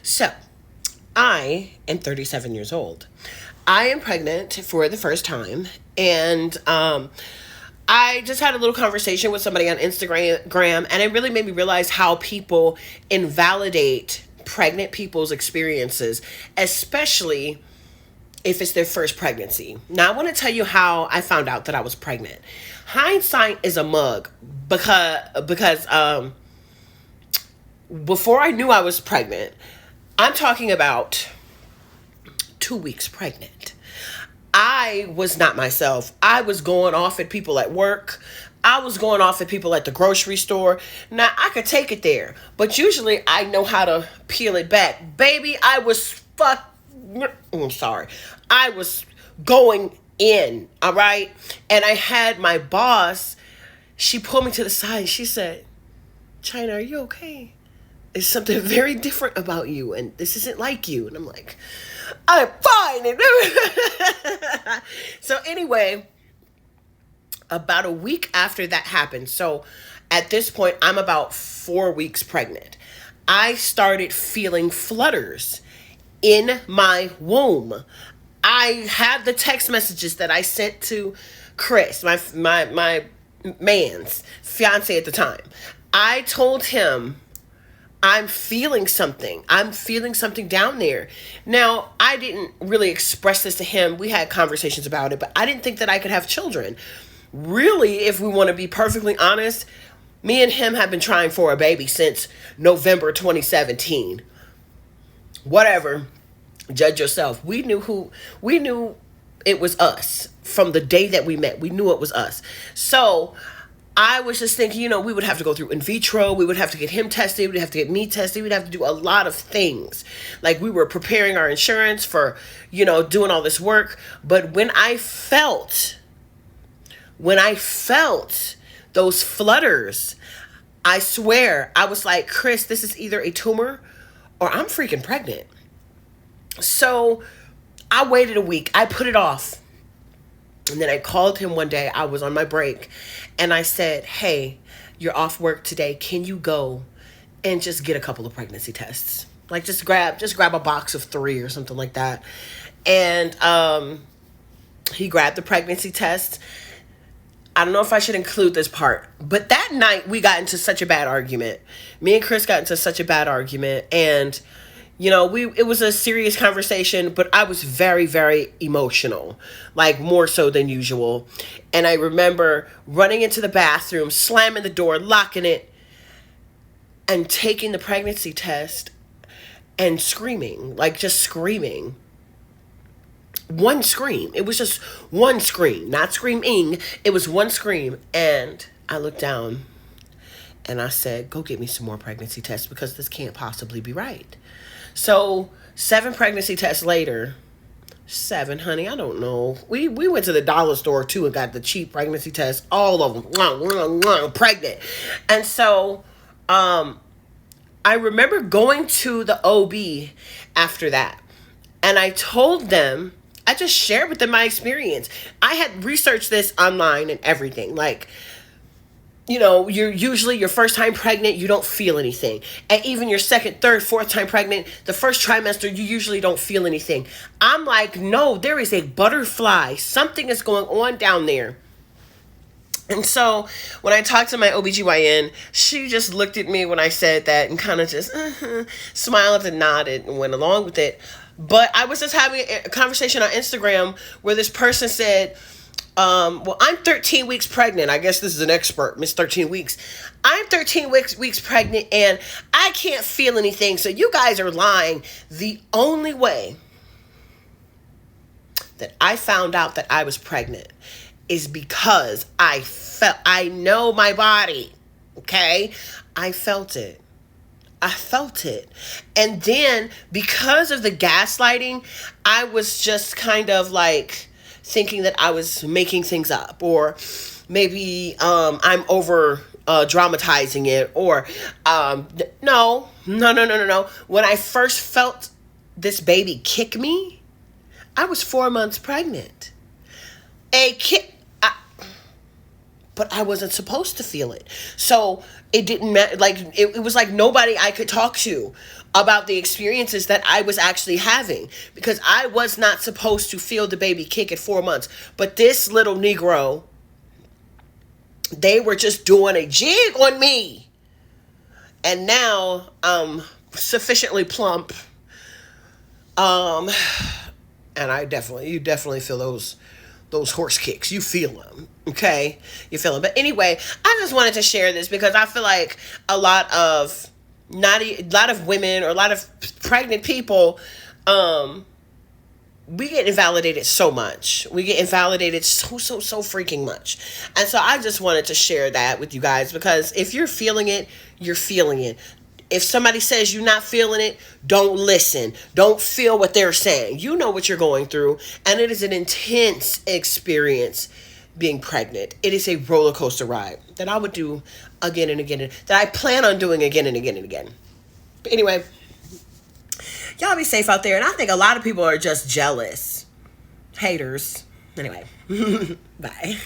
So, I am 37 years old. I am pregnant for the first time, and I just had a little conversation with somebody on Instagram, and it really made me realize how people invalidate pregnant people's experiences, especially if it's their first pregnancy. Now, I want to tell you how I found out that I was pregnant. Hindsight is a mug because before I knew I was pregnant, I'm talking about 2 weeks pregnant. I was not myself. I was going off at people at work. I was going off at people at the grocery store. Now, I could take it there, but usually I know how to peel it back. Baby, I'm sorry. I was going in, all right? And I had my boss, she pulled me to the side and she said, China, are you okay? There's something very different about you, and this isn't like you. And I'm like, I'm fine. So anyway, about a week after that happened, so at this point, I'm about 4 weeks pregnant. I started feeling flutters in my womb. I have the text messages that I sent to Chris, my man's fiance at the time. I told him, I'm feeling something. I'm feeling something down there. Now, I didn't really express this to him. We had conversations about it, but I didn't think that I could have children. Really, if we want to be perfectly honest, me and him have been trying for a baby since November 2017. Whatever. Judge yourself. We knew it was us from the day that we met. We knew it was us. So I was just thinking, we would have to go through in vitro. We would have to get him tested. We'd have to get me tested. We'd have to do a lot of things. Like, we were preparing our insurance for, doing all this work. But when I felt those flutters, I swear, I was like, Chris, this is either a tumor or I'm freaking pregnant. So I waited a week. I put it off. And then I called him one day. I was on my break. And I said, hey, you're off work today. Can you go and just get a couple of pregnancy tests? Like, just grab a box of 3 or something like that. And he grabbed the pregnancy test. I don't know if I should include this part, but that night we got into such a bad argument. Me and Chris got into such a bad argument, and it was a serious conversation, but I was very, very emotional, like more so than usual. And I remember running into the bathroom, slamming the door, locking it, and taking the pregnancy test and screaming, like just screaming. One scream. It was just one scream, not screaming. It was one scream. And I looked down and I said, go get me some more pregnancy tests because this can't possibly be right. So 7 pregnancy tests later, 7, honey, I don't know. We went to the dollar store too and got the cheap pregnancy tests, all of them, pregnant. And so I remember going to the OB after that. And I told them, I just shared with them my experience. I had researched this online and everything. Like, you're usually your first time pregnant, you don't feel anything. And even your second, third, fourth time pregnant, the first trimester, you usually don't feel anything. I'm like, no, there is a butterfly. Something is going on down there. And so when I talked to my OBGYN, she just looked at me when I said that and kind of just smiled and nodded and went along with it. But I was just having a conversation on Instagram where this person said, well, I'm 13 weeks pregnant. I guess this is an expert, Miss 13 weeks. I'm 13 weeks pregnant and I can't feel anything. So you guys are lying. The only way that I found out that I was pregnant is because I know my body. Okay. I felt it. And then because of the gaslighting, I was just kind of like thinking that I was making things up, or maybe I'm over dramatizing it, or no. When I first felt this baby kick me, I was 4 months pregnant. A kick. But I wasn't supposed to feel it. So it didn't matter. Like, it was like nobody I could talk to about the experiences that I was actually having, because I was not supposed to feel the baby kick at 4 months. But this little Negro, they were just doing a jig on me. And now I'm sufficiently plump. Um, and you definitely feel those horse kicks. You feel them, okay? You feel them. But anyway, I just wanted to share this because I feel like a lot of women, or a lot of pregnant people, we get invalidated so much. We get invalidated so freaking much. And so I just wanted to share that with you guys, because if you're feeling it, you're feeling it. If somebody says you're not feeling it, don't listen. Don't feel what they're saying. You know what you're going through, and it is an intense experience being pregnant. It is a roller coaster ride that I would do again and again, that I plan on doing again and again and again. But anyway, y'all be safe out there. And I think a lot of people are just jealous. Haters. Anyway, bye.